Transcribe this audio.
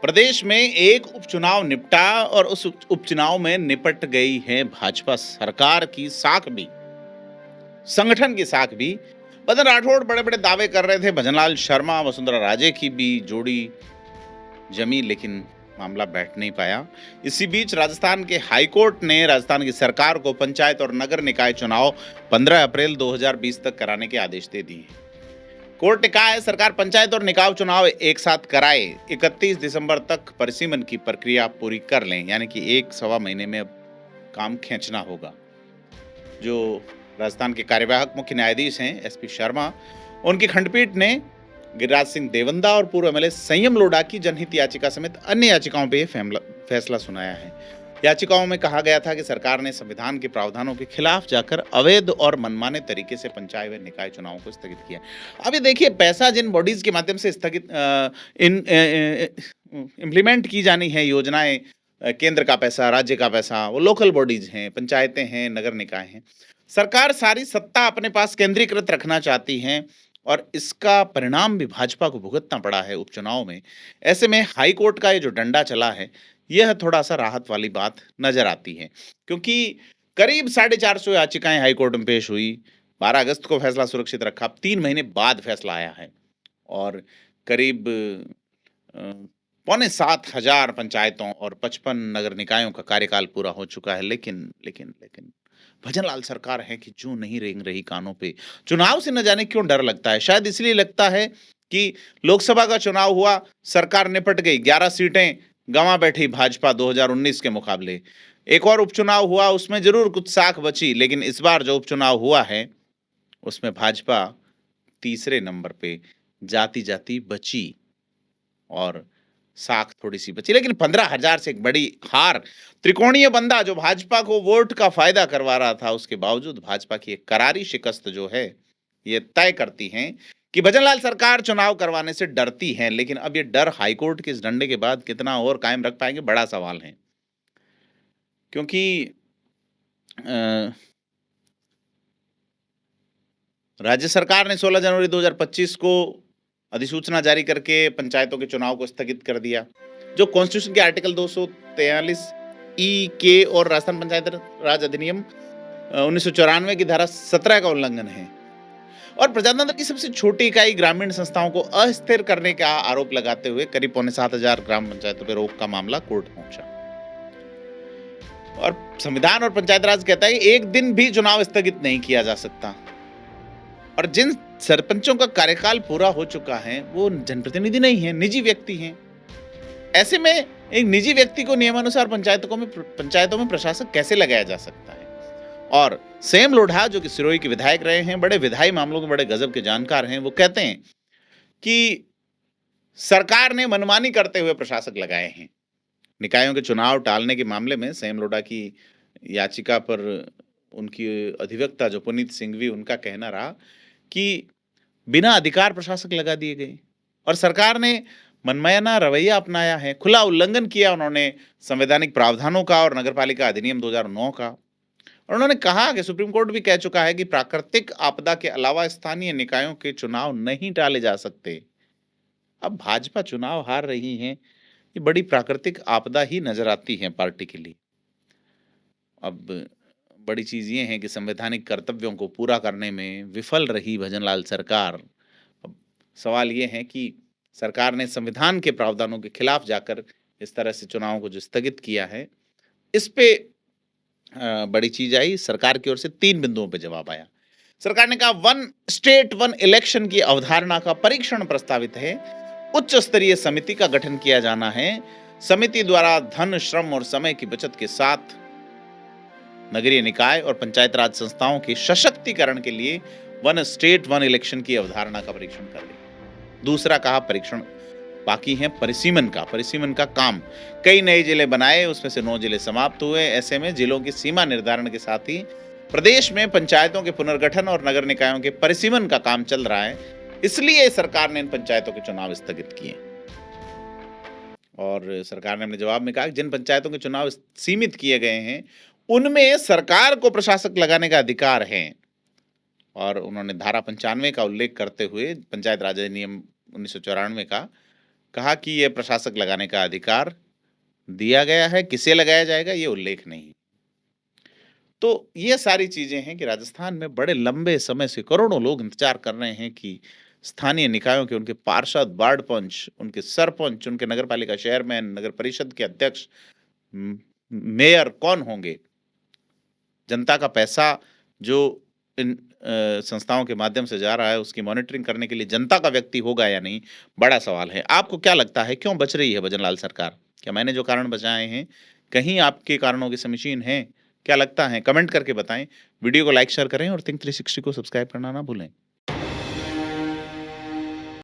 प्रदेश में एक उपचुनाव निपटा और उस उपचुनाव में निपट गई है भाजपा सरकार की साख भी, संगठन की साख भी। मदन राठौड़ बड़े बड़े दावे कर रहे थे, भजनलाल शर्मा वसुंधरा राजे की भी जोड़ी जमी, लेकिन मामला बैठ नहीं पाया। इसी बीच राजस्थान के हाईकोर्ट ने राजस्थान की सरकार को पंचायत और नगर निकाय चुनाव 15 अप्रैल 2020 तक कराने के आदेश दे दिए हैं। कोर्ट ने कहा है सरकार पंचायत और निकाय चुनाव एक साथ कराए, 31 दिसंबर तक परिसीमन की प्रक्रिया पूरी कर लें, यानी कि एक सवा महीने में अब काम खींचना होगा। जो राजस्थान के कार्यवाहक मुख्य न्यायाधीश हैं एसपी शर्मा, उनकी खंडपीठ ने गिरिराज सिंह देवंदा और पूर्व एमएलए संयम लोढ़ा की जनहित याचिका समेत अन्य याचिकाओं पर यह फैसला सुनाया है। याचिकाओं में कहा गया था कि सरकार ने संविधान के प्रावधानों के खिलाफ जाकर अवैध और मनमाने तरीके से पंचायत व निकाय चुनावों को स्थगित किया। अब ये देखिए, पैसा जिन बॉडीज के माध्यम से स्थगित इम्प्लीमेंट की जानी है योजनाएं, केंद्र का पैसा, राज्य का पैसा, वो लोकल बॉडीज हैं, पंचायतें हैं, नगर निकाय हैं। सरकार सारी सत्ता अपने पास केंद्रीकृत रखना चाहती है और इसका परिणाम भी भाजपा को भुगतना पड़ा है उपचुनाव में। ऐसे में हाई कोर्ट का ये जो डंडा चला है, यह थोड़ा सा राहत वाली बात नजर आती है, क्योंकि करीब 450 याचिकाएं हाईकोर्ट में पेश हुई। 12 अगस्त को फैसला सुरक्षित रखा, 3 महीने बाद फैसला आया है और करीब 6,500 पंचायतों और 55 नगर निकायों का कार्यकाल पूरा हो चुका है। लेकिन लेकिन लेकिन भजनलाल सरकार है कि जो नहीं रेंग रही कानों पे। चुनाव से न जाने क्यों डर लगता है, शायद इसलिए लगता है कि लोकसभा का चुनाव हुआ, सरकार निपट गई, 11 सीटें गंवा बैठी भाजपा 2019 के मुकाबले। एक और उपचुनाव हुआ, उसमें जरूर कुछ साख बची, लेकिन इस बार जो उपचुनाव हुआ है उसमें भाजपा तीसरे नंबर पे जाती जाती बची और साख थोड़ी सी बची। लेकिन 15,000 से एक बड़ी हार, त्रिकोणीय बंदा जो भाजपा को वोट का फायदा करवा रहा था, उसके बावजूद भाजपा की एक करारी शिकस्त जो है ये तय करती है कि भजनलाल सरकार चुनाव करवाने से डरती है। लेकिन अब ये डर हाईकोर्ट के इस डंडे के बाद कितना और कायम रख पाएंगे, बड़ा सवाल है। क्योंकि राज्य सरकार ने 16 जनवरी 2025 को अधिसूचना जारी करके पंचायतों के चुनाव को स्थगित कर दिया, जो कॉन्स्टिट्यूशन के आर्टिकल 243 ई के और राजस्थान पंचायत राज अधिनियम 1994 की धारा 17 का उल्लंघन है। और प्रजातंत्र की सबसे छोटी इकाई ग्रामीण संस्थाओं को अस्थिर करने का आरोप लगाते हुए करीब 7,500 ग्राम पंचायतों पर रोक का मामला कोर्ट पहुंचा। और संविधान और पंचायत राज कहता है कि एक दिन भी चुनाव स्थगित नहीं किया जा सकता। और जिन सरपंचों का कार्यकाल पूरा हो चुका है वो जनप्रतिनिधि नहीं है, निजी व्यक्ति हैं। ऐसे में एक निजी व्यक्ति को नियमानुसार पंचायतों में प्रशासक कैसे लगाया जा सकता है? और संयम लोढ़ा, जो कि सिरोही के विधायक रहे हैं, बड़े विधायी मामलों के बड़े गजब के जानकार हैं, वो कहते हैं कि सरकार ने मनमानी करते हुए प्रशासक लगाए हैं। निकायों के चुनाव टालने के मामले में संयम लोढ़ा की याचिका पर उनकी अधिवक्ता जो पुनीत सिंघवी, उनका कहना रहा कि बिना अधिकार प्रशासक लगा दिए गए और सरकार ने मनमाना रवैया अपनाया है, खुला उल्लंघन किया उन्होंने संवैधानिक प्रावधानों का और नगरपालिका अधिनियम 2009 का। और उन्होंने कहा कि सुप्रीम कोर्ट भी कह चुका है कि प्राकृतिक आपदा के अलावा स्थानीय निकायों के चुनाव नहीं टाले जा सकते। अब भाजपा चुनाव हार रही है, ये बड़ी प्राकृतिक आपदा ही नजर आती है पार्टी के लिए। अब बड़ी चीज ये है कि संवैधानिक कर्तव्यों को पूरा करने में विफल रही भजनलाल सरकार। अब सवाल ये है कि सरकार ने संविधान के प्रावधानों के खिलाफ जाकर इस तरह से चुनावों को जो स्थगित किया है, इस पे बड़ी चीज आई। सरकार की ओर से 3 बिंदुओं पे जवाब आया। सरकार ने कहा 1 स्टेट 1 इलेक्शन की अवधारणा का परीक्षण प्रस्तावित है। उच्च स्तरीय समिति का गठन किया जाना है। समिति द्वारा धन, श्रम और समय की बचत के साथ नगरीय निकाय और पंचायत राज संस्थाओं के सशक्तिकरण के लिए 1 स्टेट 1 इलेक्शन की अवधारणा का परीक्षण कर रही। दूसरा कहा परीक्षण बाकी है परिसीमन का काम। कई नए जिले बनाए, उसमें से 9 जिले समाप्त हुए। ऐसे में जिलों की सीमा निर्धारण के साथ ही प्रदेश में पंचायतों के पुनर्गठन और नगर निकायों के परिसीमन का काम चल रहा है। इसलिए सरकार ने इन पंचायतों के चुनाव स्थगित किए। और सरकार ने अपने जवाब में कहा कि जिन पंचायतों के चुनाव सीमित किए गए हैं उनमें सरकार को प्रशासक लगाने का अधिकार है। और उन्होंने धारा 95 का उल्लेख करते हुए पंचायत राज अधिनियम 1994 का कहा कि ये प्रशासक लगाने का अधिकार दिया गया है, किसे लगाया जाएगा ये उल्लेख नहीं। तो ये सारी चीज़ें हैं कि राजस्थान में बड़े लंबे समय से करोड़ों लोग इंतज़ार कर रहे हैं कि स्थानीय निकायों के उनके पार्षद, वार्ड पंच, उनके सरपंच, उनके नगरपालिका चेयरमैन, नगर परिषद के अध्यक्ष, म मेयर कौन होंगे? जनता का पैसा जो इन संस्थाओं के माध्यम से जा रहा है, उसकी मॉनिटरिंग करने के लिए जनता का व्यक्ति होगा या नहीं, बड़ा सवाल है। आपको क्या लगता है क्यों बच रही है भजनलाल सरकार? क्या मैंने जो कारण बताए हैं, कहीं आपके कारणों के समीचीन हैं? क्या लगता है? कमेंट करके बताएँ। वीडियो को लाइक, शेयर करें और थिंक 360 को सब्सक्राइब करना ना भूलें।